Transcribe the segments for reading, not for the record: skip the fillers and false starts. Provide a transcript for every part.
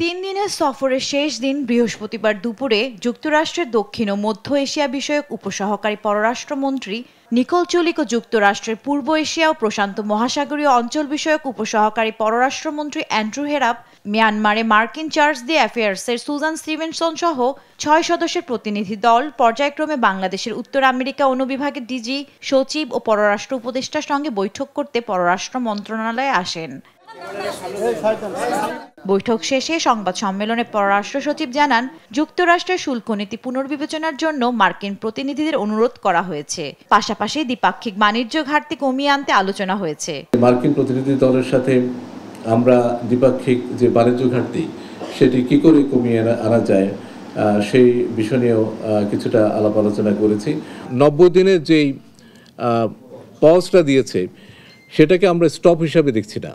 3 দিনের সফরের শেষ দিন বৃহস্পতিবার দুপুরে যুক্তরাষ্ট্রের দক্ষিণ ও মধ্য এশিয়া বিষয়ক উপসহকারী পররাষ্ট্রমন্ত্রী নিকোল চুলিক ও যুক্তরাষ্ট্রের পূর্ব এশিয়া ও প্রশান্ত মহাসাগরীয় অঞ্চল বিষয়ক উপসহকারী পররাষ্ট্রমন্ত্রী অ্যান্ড্রু হেরাপ, মিয়ানমারে মার্কিন চার্জ দি অ্যাফেয়ার্সের সুজান স্টিভেনসন সহ 6 সদস্যের প্রতিনিধি দল পর্যায়ক্রমে বাংলাদেশের উত্তর আমেরিকা অনুবিভাগের ডিজি, সচিব ও পররাষ্ট্র উপদেষ্টার সঙ্গে বৈঠক করতে পররাষ্ট্র মন্ত্রণালয়ে আসেন। বৈঠক শেষে সংবাদ সম্মেলনে পররাষ্ট্র সচিব জানান, যুক্তরাষ্ট্রের শুল্ক নীতি পুনর্বিবেচনার জন্য মার্কিন প্রতিনিধিদের অনুরোধ করা হয়েছে। পাশাপাশি দ্বিপাক্ষিক বাণিজ্য ঘাটতি কমিয়ে আনতে আলোচনা হয়েছে। মার্কিন প্রতিনিধি দলের সাথে আমরা দ্বিপাক্ষিক যে বাণিজ্য ঘাটতি সেটি কি করে কমিয়ে আনা যায় সেই বিষয় নিয়েও কিছুটা আলাপ আলোচনা করেছি। 90 দিনের যেই পজটা দিয়েছে সেটাকে আমরা স্টপ হিসাবে দেখছি না।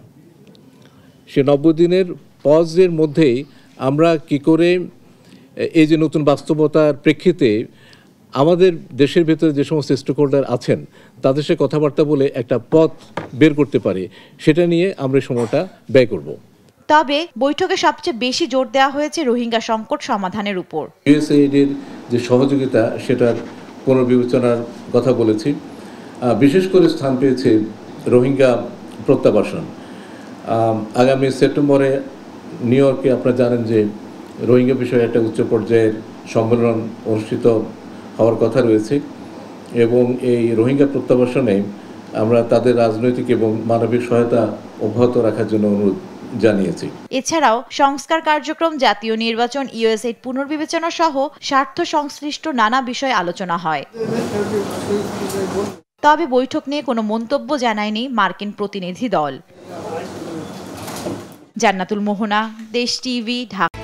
সে 90 দিনের পজের মধ্যেই আমরা কি করে এই যে নতুন বাস্তবতার প্রেক্ষিতে আমাদের দেশের ভেতরে যে সমস্ত স্টেকহোল্ডার আছেন তাদের সাথে কথাবার্তা বলে একটা পথ বের করতে পারে, সেটা নিয়ে আমরা সময়টা ব্যয় করব। তবে বৈঠকে সবচেয়ে বেশি জোর দেওয়া হয়েছে রোহিঙ্গা সংকট সমাধানের উপর। ইউএসএইডের যে সহযোগিতা সেটার পুনর্বিবেচনার কথা বলেছি। বিশেষ করে স্থান পেয়েছে রোহিঙ্গা প্রত্যাবাসন। আগামী সেপ্টেম্বরে নিউ ইয়র্কে আপনারা জানেন যে রোহিঙ্গা বিষয়ে একটা উচ্চ পর্যায়ের সম্মেলন অনুষ্ঠিত হওয়ার কথা রয়েছে এবং এই রোহিঙ্গা প্রত্যাবাসনে আমরা তাদের রাজনৈতিক এবং মানবিক সহায়তা অব্যাহত রাখার জন্য অনুরোধ জানিয়েছি। এছাড়াও সংস্কার কার্যক্রম, জাতীয় নির্বাচন, ইউএসএইড পুনর্বিবেচনা সহ স্বার্থ সংশ্লিষ্ট নানা বিষয়ে আলোচনা হয়। তবে বৈঠক নিয়ে কোনো মন্তব্য জানায়নি মার্কিন প্রতিনিধি দল। জান্নাতুল মোহনা, দেশ টিভি, ঢাকা।